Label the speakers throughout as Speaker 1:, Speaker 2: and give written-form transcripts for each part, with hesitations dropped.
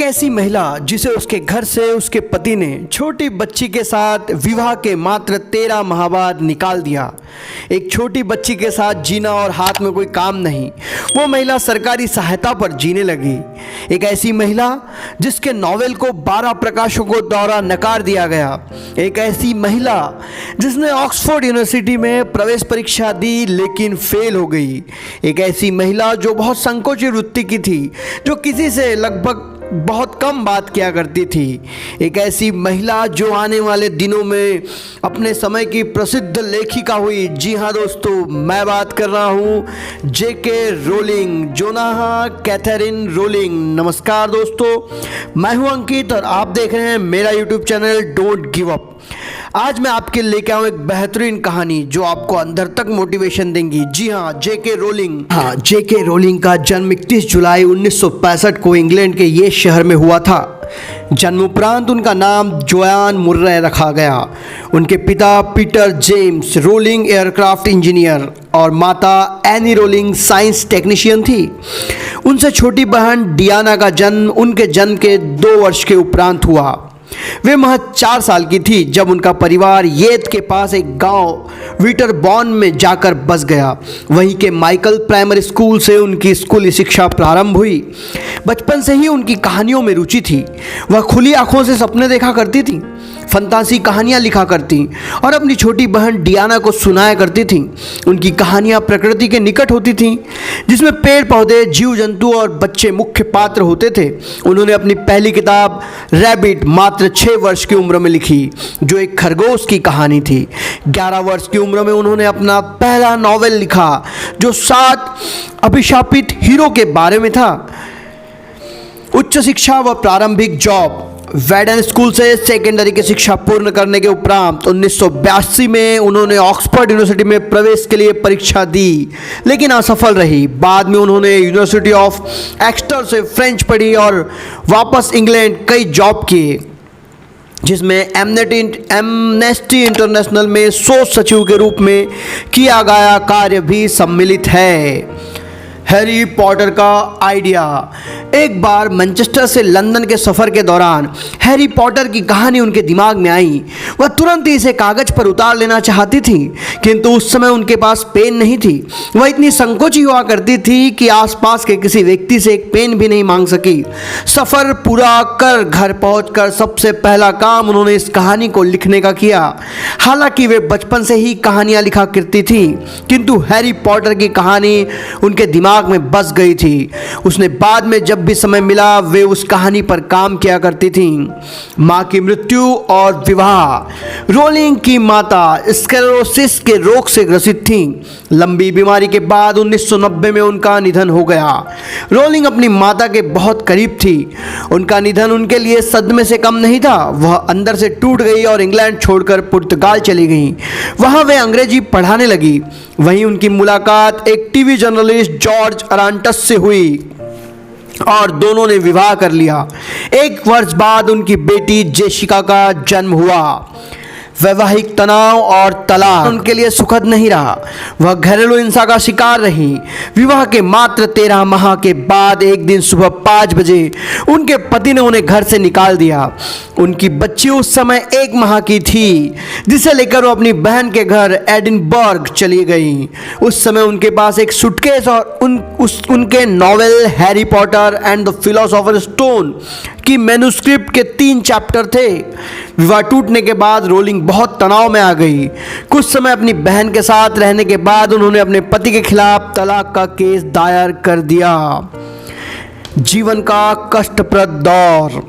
Speaker 1: ऐसी महिला जिसे उसके घर से उसके पति ने छोटी बच्ची के साथ विवाह के मात्र 13 माह बाद निकाल दिया। एक छोटी बच्ची के साथ जीना और हाथ में कोई काम नहीं, वो महिला सरकारी सहायता पर जीने लगी। एक ऐसी महिला जिसके नॉवेल को 12 प्रकाशकों द्वारा नकार दिया गया। एक ऐसी महिला जिसने ऑक्सफोर्ड यूनिवर्सिटी में प्रवेश परीक्षा दी लेकिन फेल हो गई। एक ऐसी महिला जो बहुत संकोची वृत्ति की थी, जो किसी से लगभग बहुत कम बात किया करती थी। एक ऐसी महिला जो आने वाले दिनों में अपने समय की प्रसिद्ध लेखिका हुई। जी हाँ दोस्तों, मैं बात कर रहा हूँ जेके रोलिंग, जोनाह कैथरीन रोलिंग। नमस्कार दोस्तों, मैं हूँ अंकित और आप देख रहे हैं मेरा YouTube channel don't give up. आज मैं आपके लेके आऊँ एक बेहतरीन कहानी जो आपको अंदर तक मोटिवेशन देंगी। जी हाँ, जेके रोलिंग। जेके रोलिंग का जन्म 31 जुलाई 1965 को इंग्लैंड के ये शहर में हुआ था। जन्म उपरांत उनका नाम जोआन मुर्रे रखा गया। उनके पिता Peter James rolling aircraft engineer और माता एनी रोलिंग साइंस टेक्नीशियन थी। उनसे छोटी बहन डियाना का जन्म उनके जन्म के 2 वर्ष के उपरांत हुआ। वे महज 4 साल की थी जब उनका परिवार येत के पास एक गांव विटरबॉर्न में जाकर बस गया। वहीं के माइकल प्राइमरी स्कूल से उनकी स्कूली शिक्षा प्रारंभ हुई। बचपन से ही उनकी कहानियों में रुचि थी। वह खुली आंखों से सपने देखा करती थी, फंतासी कहानियां लिखा करती और अपनी छोटी बहन डियाना को सुनाया करती थी। उनकी कहानियां प्रकृति के निकट होती थीं, जिसमें पेड़ पौधे, जीव जंतु और बच्चे मुख्य पात्र होते थे। उन्होंने अपनी पहली किताब रैबिट मात्र 6 वर्ष की उम्र में लिखी, जो एक खरगोश की कहानी थी। 11 वर्ष की उम्र में उन्होंने अपना पहला नॉवेल लिखा, जो 7 अभिशापित हीरो के बारे में था। उच्च शिक्षा व प्रारंभिक जॉब। वेडन स्कूल से सेकेंडरी की शिक्षा पूर्ण करने के उपरांत 1982 में उन्होंने ऑक्सफोर्ड यूनिवर्सिटी में प्रवेश के लिए परीक्षा दी, लेकिन असफल रही। बाद में उन्होंने यूनिवर्सिटी ऑफ एक्सटर से फ्रेंच पढ़ी और वापस इंग्लैंड कई जॉब किए, जिसमें एमनेस्टी इंटरनेशनल में शोध सचिव के रूप में किया गया कार्य भी सम्मिलित है। हैरी पॉटर का आइडिया। एक बार मैनचेस्टर से लंदन के सफ़र के दौरान हैरी पॉटर की कहानी उनके दिमाग में आई। वह तुरंत ही इसे कागज़ पर उतार लेना चाहती थी, किंतु उस समय उनके पास पेन नहीं थी। वह इतनी संकोची हुआ करती थी कि आसपास के किसी व्यक्ति से एक पेन भी नहीं मांग सकी। सफ़र पूरा कर घर पहुंचकर सबसे पहला काम उन्होंने इस कहानी को लिखने का किया। हालांकि वे बचपन से ही कहानियाँ लिखा करती थी, किंतु हैरी पॉटर की कहानी उनके दिमाग में बस गई थी। उसने बाद में जब भी समय मिला वे उस कहानी पर काम किया करती थी। मां की मृत्यु और विवाह। रोलिंग की माता स्क्लेरोसिस के रोग से ग्रसित थी। लंबी बीमारी के बाद 1990 में उनका निधन हो गया। रोलिंग अपनी माता के बहुत करीब थी। उनका निधन उनके लिए सदमे से कम नहीं था। वह अंदर से टूट गई और इंग्लैंड छोड़कर पुर्तगाल चली गई। वहां वे अंग्रेजी पढ़ाने लगी। वहीं उनकी मुलाकात एक टीवी जर्नलिस्ट जॉर्ज अरांटस से हुई और दोनों ने विवाह कर लिया। 1 वर्ष बाद उनकी बेटी जेसिका का जन्म हुआ। वैवाहिक तनाव और तलाक उनके लिए सुखद नहीं रहा। वह घरेलू हिंसा का शिकार रही। विवाह के मात्र 13 माह के बाद एक दिन सुबह 5 बजे उनके पति ने उन्हें घर से निकाल दिया। उनकी बच्ची उस समय 1 माह की थी, जिसे लेकर वो अपनी बहन के घर एडिनबर्ग चली गई। उस समय उनके पास एक सूटकेस और उनके novel Harry Potter and the philosopher stone की मैन्युस्क्रिप्ट के 3 चैप्टर थे। विवाह टूटने के बाद रोलिंग बहुत तनाव में आ गई। कुछ समय अपनी बहन के साथ रहने के बाद उन्होंने अपने पति के खिलाफ तलाक का केस दायर कर दिया। जीवन का कष्टप्रद दौर।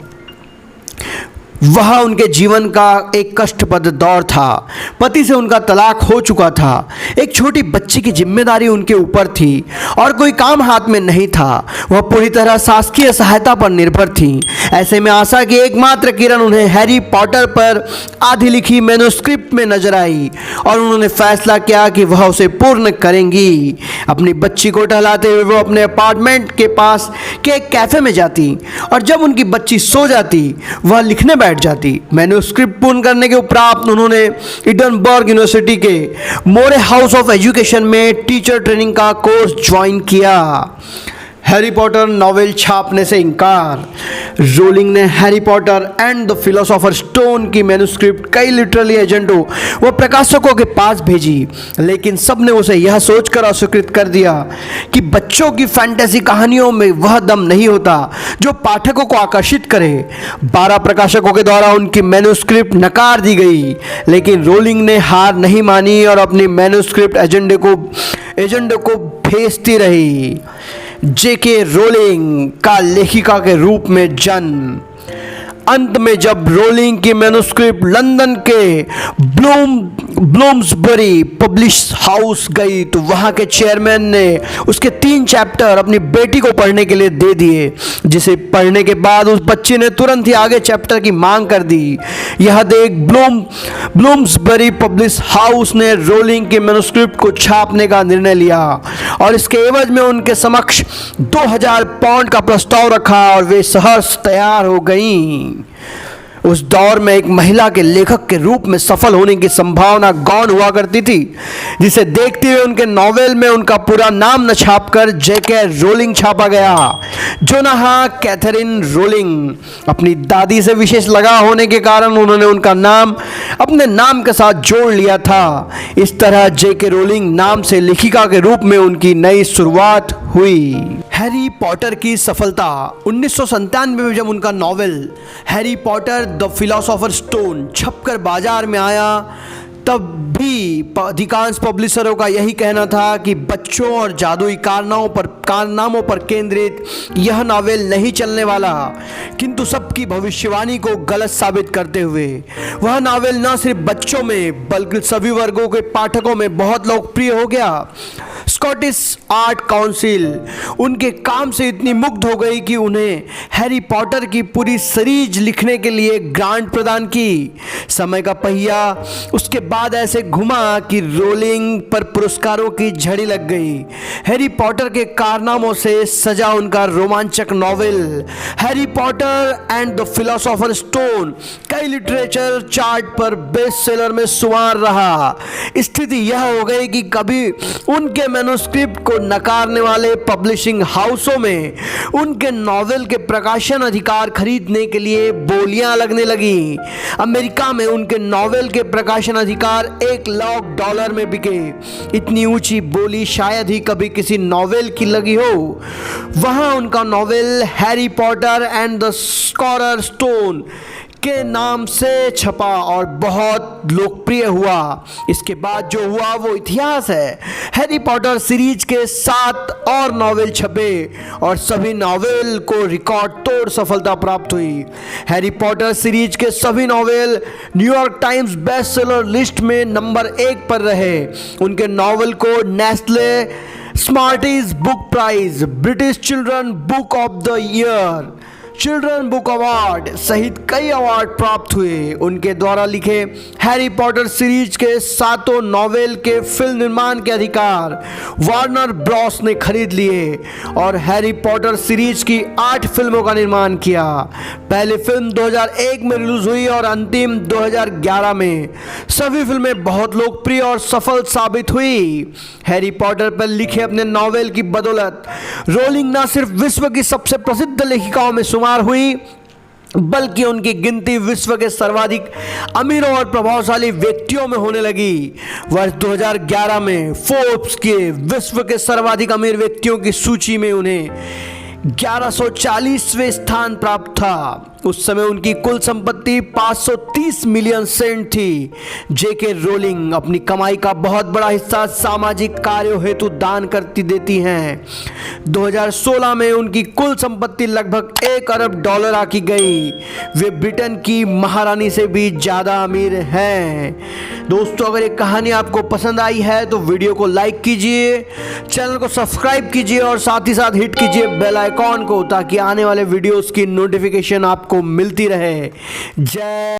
Speaker 1: वह उनके जीवन का एक कष्टप्रद दौर था। पति से उनका तलाक हो चुका था। एक छोटी बच्ची की जिम्मेदारी उनके ऊपर थी और कोई काम हाथ में नहीं था। वह पूरी तरह शासकीय सहायता पर निर्भर थी। ऐसे में आशा की एकमात्र किरण उन्हें हैरी पॉटर पर आधी लिखी मैन्युस्क्रिप्ट में नजर आई और उन्होंने फैसला किया कि वह उसे पूर्ण करेंगी। अपनी बच्ची को टहलाते हुए वो अपने अपार्टमेंट के पास के एक कैफे में जाती और जब उनकी बच्ची सो जाती वह लिखने बैठ जाती। मैन्युस्क्रिप्ट पूर्ण करने के उपरांत उन्होंने एडिनबर्ग यूनिवर्सिटी के मोरे हाउस ऑफ एजुकेशन में टीचर ट्रेनिंग का कोर्स ज्वाइन किया। हैरी पॉटर नॉवेल छापने से इनकार। रोलिंग ने Harry Potter and the philosopher stone की मैन्युस्क्रिप्ट कई लिटरेरी एजेंटों व प्रकाशकों के पास भेजी, लेकिन सबने उसे यह सोचकर अस्वीकृत कर दिया कि बच्चों की फैंटेसी कहानियों में वह दम नहीं होता जो पाठकों को आकर्षित करे। 12 प्रकाशकों के द्वारा उनकी मैन्युस्क्रिप्ट नकार दी गई, लेकिन रोलिंग ने हार नहीं मानी और अपनी मैन्युस्क्रिप्ट एजेंडे को भेजती रही। जेके रोलिंग का लेखिका के रूप में जन्म। अंत में जब रोलिंग की मैन्युस्क्रिप्ट लंदन के ब्लूम्सबरी पब्लिश हाउस गई तो वहाँ के चेयरमैन ने उसके 3 चैप्टर अपनी बेटी को पढ़ने के लिए दे दिए, जिसे पढ़ने के बाद उस बच्ची ने तुरंत ही आगे चैप्टर की मांग कर दी। यह देख ब्लूम्सबरी पब्लिश हाउस ने रोलिंग की मैन्युस्क्रिप्ट को छापने का निर्णय लिया और इसके एवज में उनके समक्ष 2000 पाउंड का प्रस्ताव रखा और वे सहर्ष तैयार हो गईं। उस दौर में एक महिला के लेखक के रूप में सफल होने की संभावना गौण हुआ करती थी, जिसे देखते हुए उनके नॉवेल में उनका पूरा नाम न छापकर जेके रोलिंग छापा गया। जोनाह कैथरीन रोलिंग अपनी दादी से विशेष लगाव होने के कारण उन्होंने उनका नाम अपने नाम के साथ जोड़ लिया था। इस तरह जेके रोलिंग नाम से लेखिका के रूप में उनकी नई शुरुआत हुई। हैरी पॉटर की सफलता। 1997 में जब उनका novel Harry Potter the philosopher stone छपकर बाजार में आया, तब भी अधिकांश पब्लिशरों का यही कहना था कि बच्चों और जादुई कारनामों पर केंद्रित यह नॉवेल नहीं चलने वाला, किंतु सबकी भविष्यवाणी को गलत साबित करते हुए वह नॉवेल न सिर्फ बच्चों में बल्कि सभी वर्गों के पाठकों में बहुत लोकप्रिय हो गया। स्कॉटिश आर्ट काउंसिल उनके काम से इतनी मुग्ध हो गई कि उन्हें हैरी पॉटर की पूरी सीरीज लिखने के लिए ग्रांट प्रदान की। समय का पहिया उसके बाद ऐसे घुमा कि रोलिंग पर पुरस्कारों की झड़ी लग गई। हैरी पॉटर के कारनामों से सजा उनका रोमांचक novel Harry Potter and the philosopher stone कई लिटरेचर चार्ट पर बेस्ट सेलर में शुमार रहा। स्थिति यह हो गई कि कभी उनके मैन्युस्क्रिप्ट को नकारने वाले पब्लिशिंग हाउसों में उनके नॉवेल के प्रकाशन अधिकार खरीदने के लिए बोलियां लगने लगी। अमेरिका में उनके नॉवेल के प्रकाशन अधिकार $1,00,000 में बिके। इतनी ऊंची बोली शायद ही कभी किसी नॉवेल की लगी हो। वहां उनका novel Harry Potter and the sorcerer stone के नाम से छपा और बहुत लोकप्रिय हुआ। इसके बाद जो हुआ वो इतिहास है। हैरी पॉटर सीरीज के 7 और नॉवेल छपे और सभी नॉवेल को रिकॉर्ड तोड़ सफलता प्राप्त हुई। हैरी पॉटर सीरीज के सभी novel New York Times best seller list में नंबर 1 पर रहे। उनके नॉवेल को Nestle Smarties book prize, British children book of the year, children book award सहित कई अवार्ड प्राप्त हुए। उनके द्वारा लिखे हैरी पॉटर सीरीज के 7 नॉवेल के फिल्म निर्माण के अधिकार वार्नर ब्रॉस ने खरीद लिए और हैरी पॉटर सीरीज की 8 फिल्मों का निर्माण किया। पहली फिल्म 2001 में रिलीज हुई और अंतिम 2011 में। सभी फिल्में बहुत लोकप्रिय और सफल साबित हुई। हैरी पॉटर पर लिखे अपने नॉवेल की बदौलत रोलिंग न सिर्फ विश्व की सबसे प्रसिद्ध लेखिकाओं में हुई, बल्कि उनकी गिनती विश्व के सर्वाधिक अमीरों और प्रभावशाली व्यक्तियों में होने लगी। वर्ष 2011 में फोर्ब्स के विश्व के सर्वाधिक अमीर व्यक्तियों की सूची में उन्हें 1140वें स्थान प्राप्त था। उस समय उनकी कुल संपत्ति 530 मिलियन सेंट थी। जेके रोलिंग अपनी कमाई का बहुत बड़ा हिस्सा सामाजिक कार्यों हेतु दान करती देती हैं। 2016 में उनकी कुल संपत्ति लगभग $1 अरब आकी गई। वे ब्रिटेन की महारानी से भी ज़्यादा अमीर हैं। दोस्तों, अगर ये कहानी आपको पसंद आई है तो वीडियो को लाइक कीजिए, चैनल को सब्सक्राइब कीजिए और साथ ही साथ हिट कीजिए बेल आइकॉन को, ताकि आने वाले वीडियोस की नोटिफिकेशन आपको मिलती रहे। जय